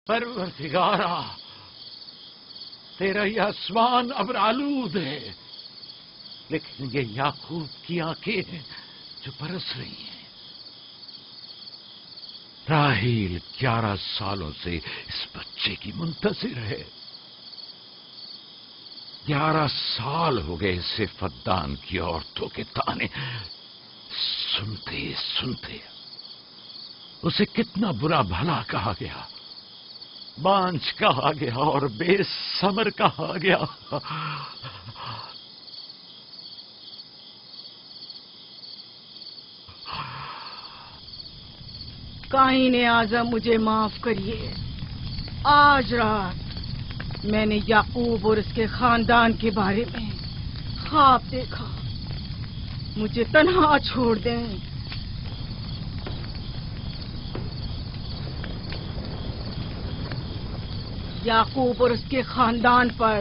پروردگارا، تیرا یہ آسمان ابر آلود ہے، لیکن یہ یعقوب کی آنکھیں ہیں جو برس رہی ہیں۔ راحیل 11 سالوں سے اس بچے کی منتظر ہے۔ 11 سال ہو گئے اسے فدان کی عورتوں کے تانے سنتے سنتے۔ اسے کتنا برا بھلا کہا گیا، بانجھ کہا گیا اور بے ثمر کہا گیا۔ قائن اعظم مجھے معاف کریے، آج رات میں نے یعقوب اور اس کے خاندان کے بارے میں خواب دیکھا، مجھے تنہا چھوڑ دیں۔ یعقوب اور اس کے خاندان پر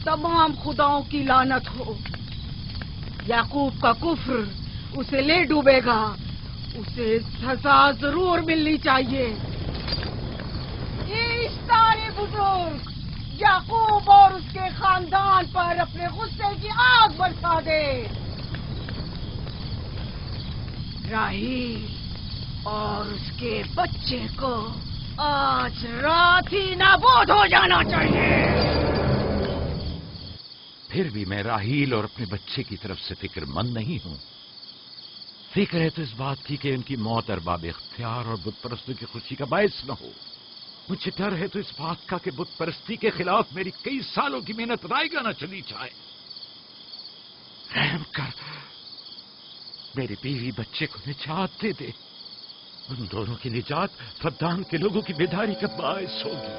تمام خداؤں کی لعنت ہو۔ یعقوب کا کفر اسے لے ڈوبے گا، اسے سزا ضرور ملنی چاہیے۔ اشتار بزرگ یعقوب اور اس کے خاندان پر اپنے غصے کی آگ برسا دے۔ راحیل اور اس کے بچے کو آج رات ہی نابود ہو جانا چاہیے۔ پھر بھی میں راحیل اور اپنے بچے کی طرف سے فکر مند نہیں ہوں۔ فکر ہے تو اس بات کی کہ ان کی موت ارباب اختیار اور بت پرستوں کی خوشی کا باعث نہ ہو۔ مجھے ڈر ہے تو اس بات کا کہ بت پرستی کے خلاف میری کئی سالوں کی محنت رائے گا نہ چلی جائے۔ رحم کر میری بیوی بچے کو نجات دے دے۔ ان دونوں کی نجات فدان کے لوگوں کی بیداری کا باعث ہوگی۔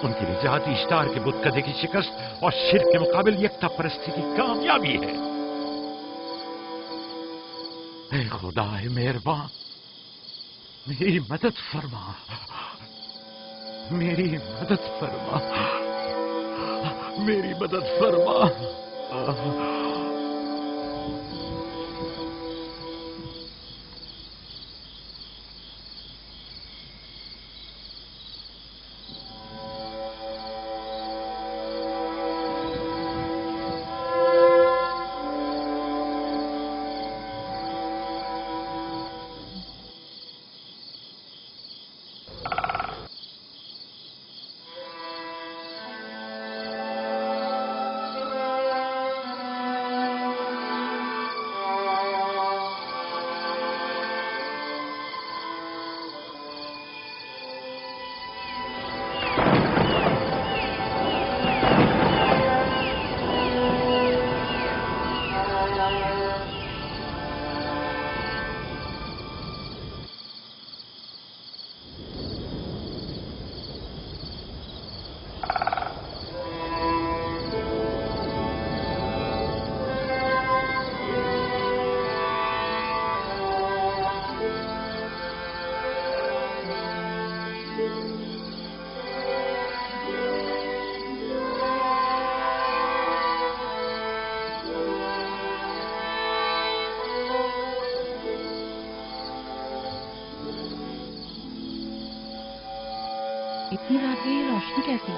ان کی نجات اشتار کے بت کدے کی شکست اور شرک کے مقابل یکتا پرستی کی کامیابی ہے۔ اے خدا مہربان، میری مدد فرما، میری مدد فرما، میری مدد فرما۔ اتنی رات میں یہ روشنی کیسی؟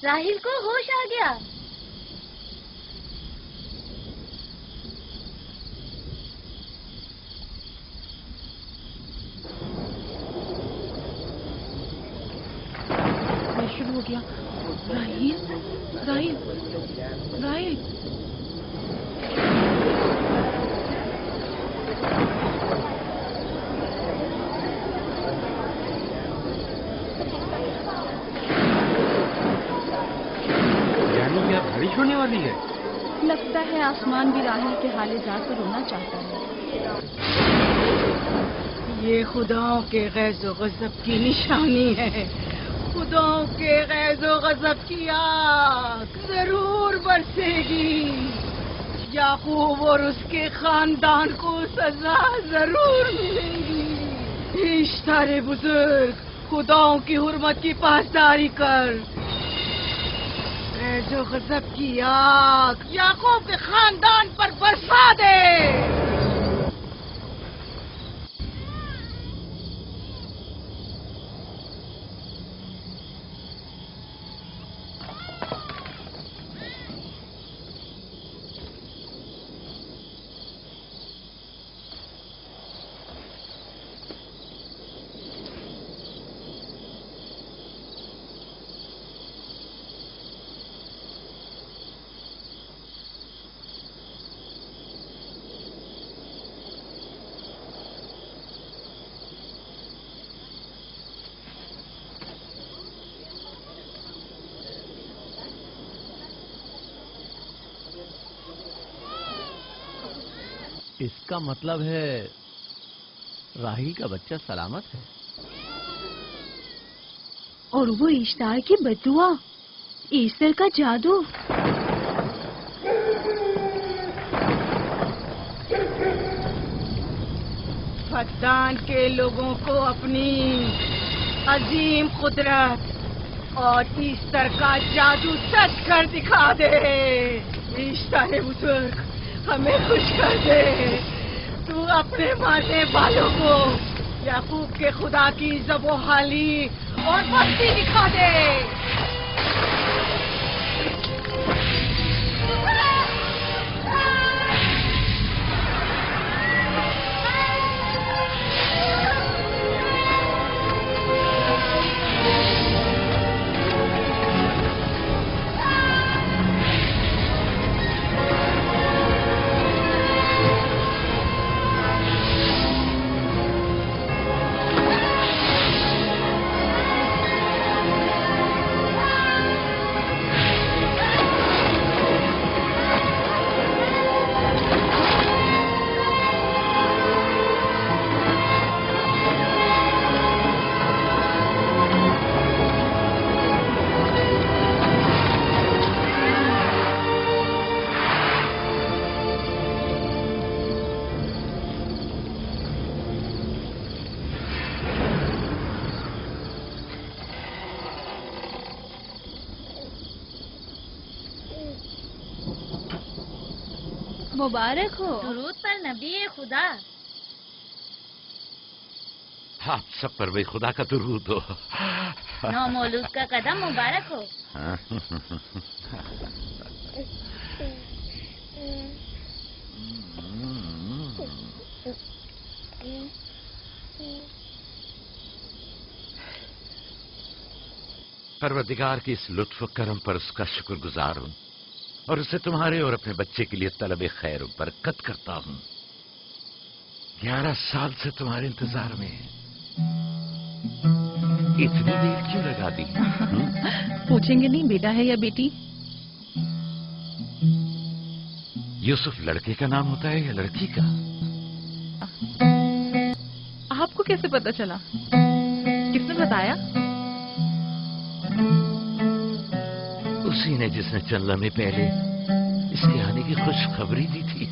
راحیل کو ہوش آ گیا۔ شروع ہو گیا۔ راحیل راحیل راحیل بارش ہونے والی ہے۔ لگتا ہے آسمان بھی راحیل کے حال ذات پر رونا چاہتا ہے۔ یہ خداؤں کے غیظ و غضب کی نشانی ہے. خداؤں کے غیظ و غضب کی آگ ضرور برسے گی. یعقوب اور اس کے خاندان کو سزا ضرور ملے گی. اشتارے بزرگ، خداؤں کی حرمت کی پاسداری کر. غیظ و غضب کی آگ یعقوب کے خاندان پر برسا دے. اس کا مطلب ہے راہیل کا بچہ سلامت ہے. اور وہ اشتار کی بددعا، ایسٹر کا جادو. فدان کے لوگوں کو اپنی عظیم قدرت اور ایسٹر کا جادو سچ کر دکھا دے. ایسٹر بزرگ، ہمیں خوش کر دے. تو اپنے مارنے والوں کو یعقوب کے خدا کی ذب و حالی اور مستی دکھا دے. مبارک ہو. درود پر نبی خدا. آپ سب پر بھی خدا کا درود ہو. نو مولود کا قدم مبارک ہو. پروردگار کی اس لطف و کرم پر اس کا شکر گزار ہوں اور اسے تمہارے اور اپنے بچے کے لیے طلب خیر و برکت کرتا ہوں. 11 سال سے تمہارے انتظار میں اتنی دیر کیوں لگا دی؟ پوچھیں گے نہیں بیٹا ہے یا بیٹی؟ یوسف لڑکے کا نام ہوتا ہے یا لڑکی کا؟ آپ کو کیسے پتا چلا؟ کس نے بتایا؟ اسی نے جس نے چند لمحے پہلے اس کے آنے کی خوشخبری دی تھی.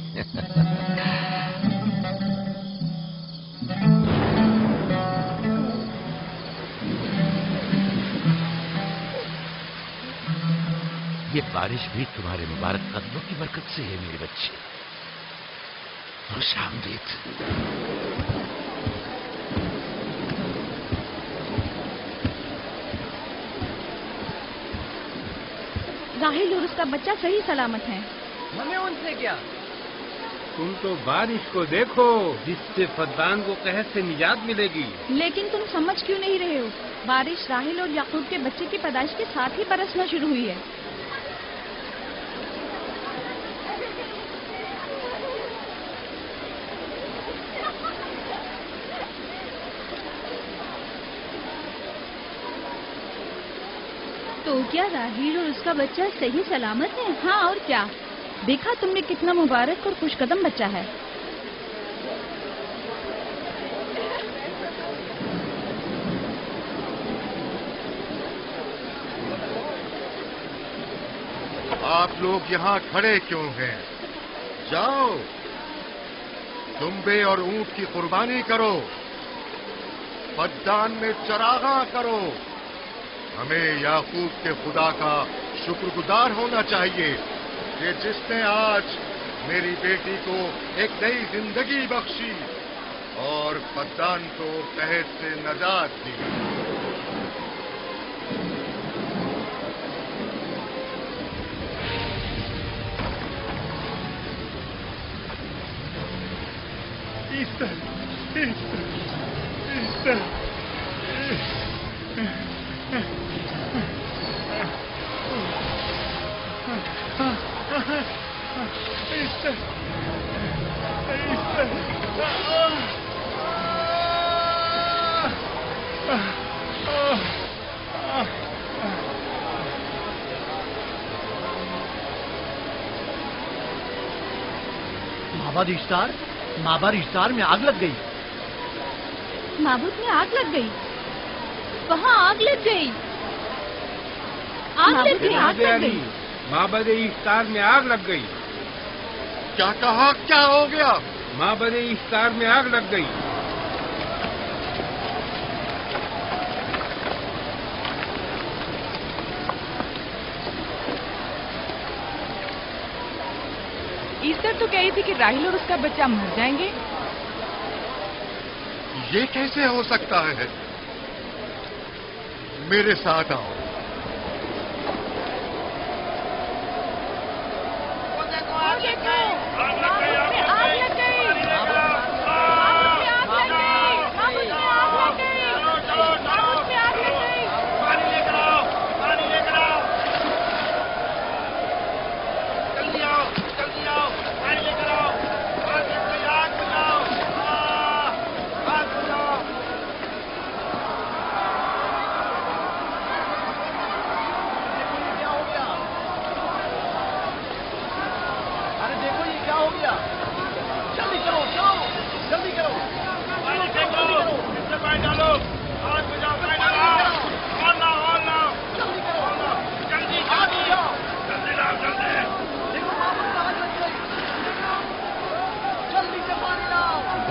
یہ بارش بھی تمہارے مبارک قدموں کی برکت سے ہے میرے بچے. خوش آمدید. راہیل اور اس کا بچہ صحیح سلامت ہیں. ہمیں ان سے کیا؟ تم تو بارش کو دیکھو جس سے فدان کو قحط سے نجات ملے گی. لیکن تم سمجھ کیوں نہیں رہے ہو؟ بارش راہیل اور یعقوب کے بچے کی پیدائش کے ساتھ ہی برسنا شروع ہوئی ہے. تو کیا راہیل اور اس کا بچہ صحیح سلامت ہے؟ ہاں اور کیا. دیکھا تم نے کتنا مبارک اور خوش قدم بچہ ہے. آپ لوگ یہاں کھڑے کیوں ہیں؟ جاؤ، دمبے اور اونٹ کی قربانی کرو، بدان میں چراغاں کرو۔ ہمیں یعقوب کے خدا کا شکر گزار ہونا چاہیے کہ جس نے آج میری بیٹی کو ایک نئی زندگی بخشی اور بدان کو قحط سے نجات دی۔ مابر اشتار میں آگ لگ گئی۔ معبود میں آگ لگ گئی، وہاں آگ لگ گئی، آگ لگ گئی، آگ لگ گئی، معبد اشتار میں آگ لگ گئی۔ کیا کہا؟ کیا ہو گیا؟ معبد اشتار میں آگ لگ گئی۔ ایسٹر تو کہی تھی کہ راہیل اور اس کا بچہ مر جائیں گے۔ یہ کیسے ہو سکتا ہے؟ میرے ساتھ آؤ۔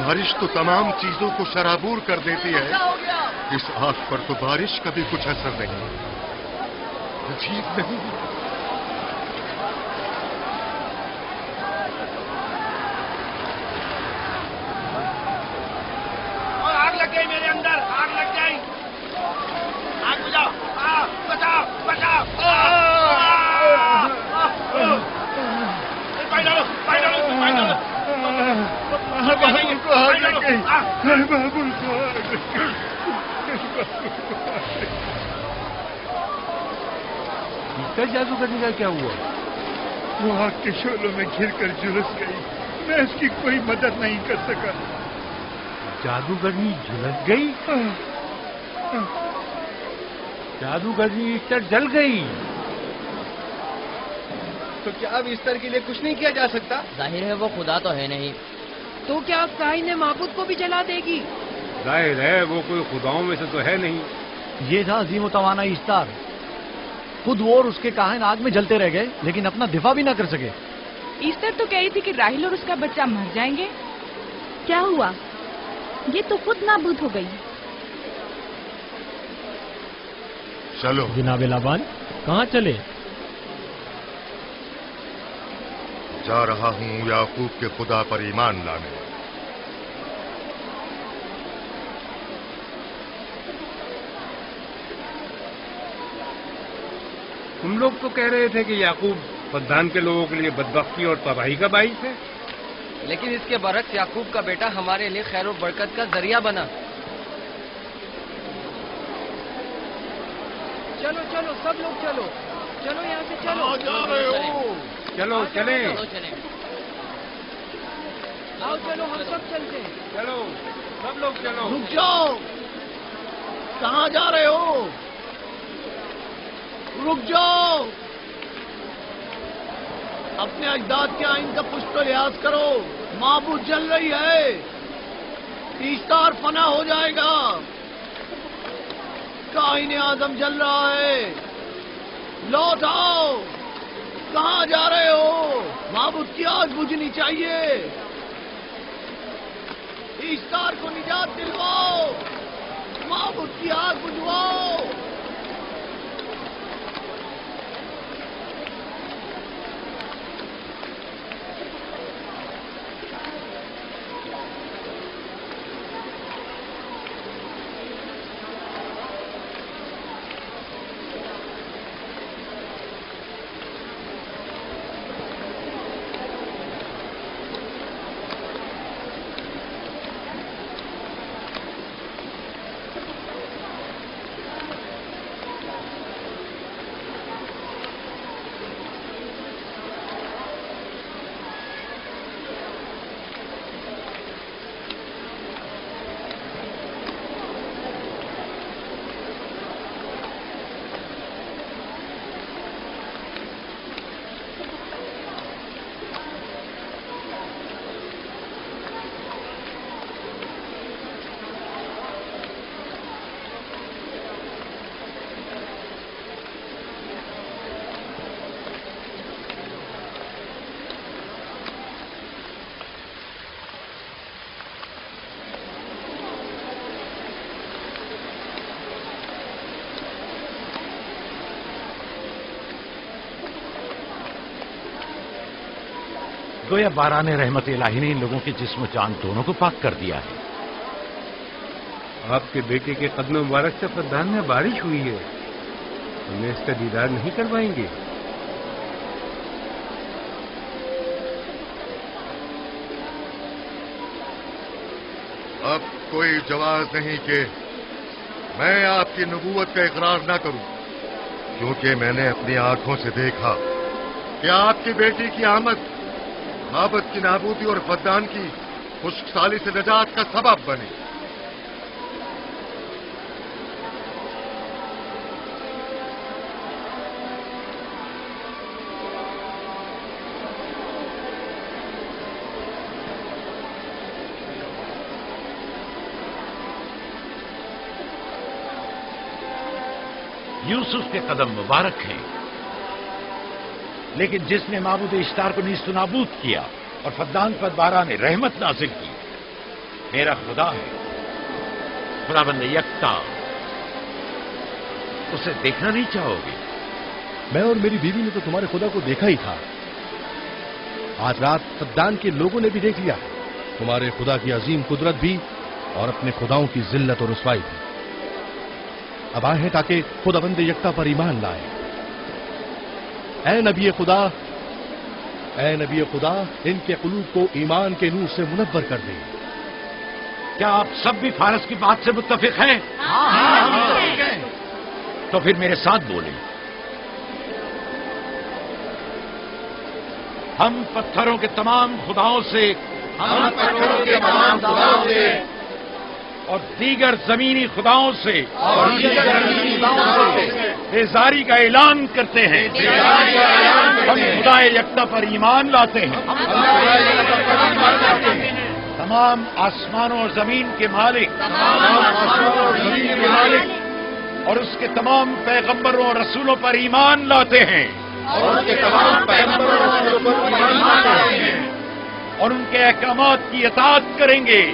بارش تو تمام چیزوں کو شرابور کر دیتی ہے، اس آگ پر تو بارش کا بھی کچھ اثر نہیں۔ عجیب نہیں؟ اور آگ لگ گئی میرے اندر، آگ لگ گئی، آگ بجھاؤ، بچاؤ بچاؤ، پانی ڈالو، پانی ڈالو، پانی ڈالو۔ جادوگرنی کا کیا ہوا؟ وہ آگ کے شعلوں میں گھر کر جھلس گئی، میں اس کی کوئی مدد نہیں کر سکا۔ جادوگرنی جھلس گئی؟ جادوگرنی ایسٹر جل گئی؟ تو کیا اب ایسٹر کے لیے کچھ نہیں کیا جا سکتا؟ ظاہر ہے وہ خدا تو ہے نہیں، تو کیا کائن معبود کو بھی جلا دے گی؟ ظاہر ہے وہ کوئی خداؤں میں سے تو ہے نہیں۔ یہ تھا عظیم و توانا اشتار، خود وہ اور اس کے کاہن آگ میں جلتے رہ گئے لیکن اپنا دفاع بھی نہ کر سکے۔ ایسٹر تو کہی تھی کہ راہیل اور اس کا بچہ مر جائیں گے۔ کیا ہوا؟ یہ تو خود نابود ہو گئی۔ چلو جناب لابان، کہاں چلے؟ جا رہا ہوں یعقوب کے خدا پر ایمان لانے۔ تم لوگ تو کہہ رہے تھے کہ یعقوب بدان کے لوگوں کے لیے بدبختی اور تباہی کا باعث ہے، لیکن اس کے برعکس یعقوب کا بیٹا ہمارے لیے خیر و برکت کا ذریعہ بنا۔ چلو چلو سب لوگ چلو، چلو یہاں سے چلو۔ جا رہے ہو؟ چلو چلیں، آؤ چلو ہم سب چلتے ہیں۔ چلو سب لوگ چلو۔ رک جاؤ، کہاں جا رہے ہو؟ رک جاؤ، اپنے اجداد کے آئین کا پشت و لحاظ کرو، معبود جل رہی ہے، ایسٹار فنا ہو جائے گا، کائن اعظم جل رہا ہے، لوٹ آؤ، کہاں جا رہے ہو؟ معبود کی آگ بجھنی چاہیے. اشتار کو نجات دلواؤ. معبود کی آگ بجھواؤ. گویا باران رحمت الہی نے ان لوگوں کے جسم و جان دونوں کو پاک کر دیا ہے. آپ کے بیٹے کے قدم مبارک سے فدان میں بارش ہوئی ہے. ہمیں اس کا دیدار نہیں کروائیں گے؟ اب کوئی جواز نہیں کہ میں آپ کی نبوت کا اقرار نہ کروں، کیونکہ میں نے اپنی آنکھوں سے دیکھا کہ آپ کی بیٹی کی آمد معبد کی نابودی اور فدان کی خشک سالی سے نجات کا سبب بنی. یوسف کے قدم مبارک ہیں، لیکن جس نے معبود اشتار کو نیست و نابود کیا اور فدان پر باران رحمت نازل کی، میرا خدا ہے، خداوند یکتا. اسے دیکھنا نہیں چاہو گے؟ میں اور میری بیوی نے تو تمہارے خدا کو دیکھا ہی تھا. آج رات فدان کے لوگوں نے بھی دیکھ لیا تمہارے خدا کی عظیم قدرت بھی اور اپنے خداؤں کی ذلت اور رسوائی بھی. اب آئے ہیں تاکہ خداوند یکتا پر ایمان لائیں. اے نبی خدا، ان کے قلوب کو ایمان کے نور سے منور کر دیں. کیا آپ سب بھی فارس کی بات سے متفق ہیں؟ تو پھر میرے ساتھ بولیں. ہم پتھروں کے تمام خداؤں سے اور دیگر زمینی خداؤں سے بیزاری کا اعلان کرتے ہیں. ہم خدا یکتا پر ایمان لاتے ہیں. تمام آسمانوں اور زمین کے مالک اور اس کے تمام پیغمبروں اور رسولوں پر ایمان لاتے ہیں اور ان کے احکامات کی اطاعت کریں گے.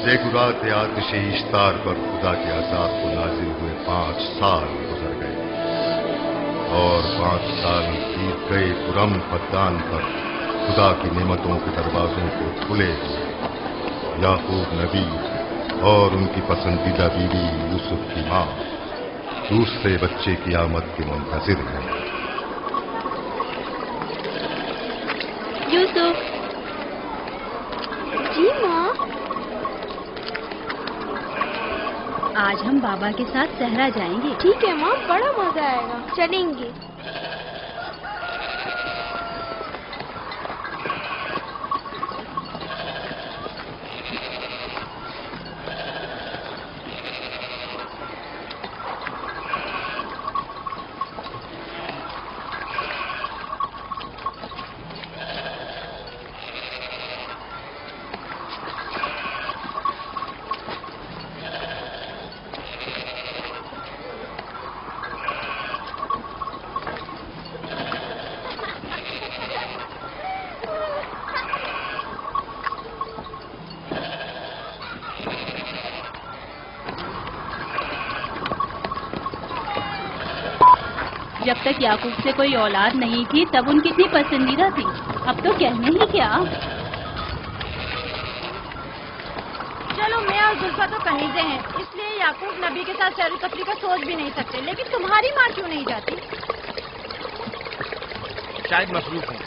زیگورات آتش اشتار پر خدا کے عذاب کو نازل ہوئے 5 سال گزر گئے اور 5 سال بیت گئے پرم فدان پر خدا کی نعمتوں کے دروازوں کو کھلے ہوئے. یعقوب نبی اور ان کی پسندیدہ بیوی یوسف کی ماں دوسرے بچے کی آمد کے منتظر ہیں. یوسف. جی ماں. آج ہم بابا کے ساتھ صحرا جائیں گے. ٹھیک ہے ماں، بڑا مزہ آئے گا، چلیں گے. جب تک یعقوب سے کوئی اولاد نہیں تھی تب ان کی اتنی پسندیدہ تھی. اب تو کہنے ہی کیا. چلو میں اور زلفا تو کنیزیں ہیں، اس لیے یعقوب نبی کے ساتھ سیر و تفریح کا سوچ بھی نہیں سکتے، لیکن تمہاری ماں کیوں نہیں جاتی؟ شاید مصروف ہوں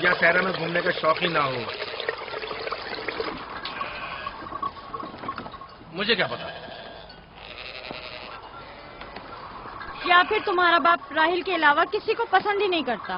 یا صحرا میں گھومنے کا شوق ہی نہ ہو. مجھے کیا پتا. یا پھر تمہارا باپ راہیل کے علاوہ کسی کو پسند ہی نہیں کرتا.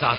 7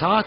7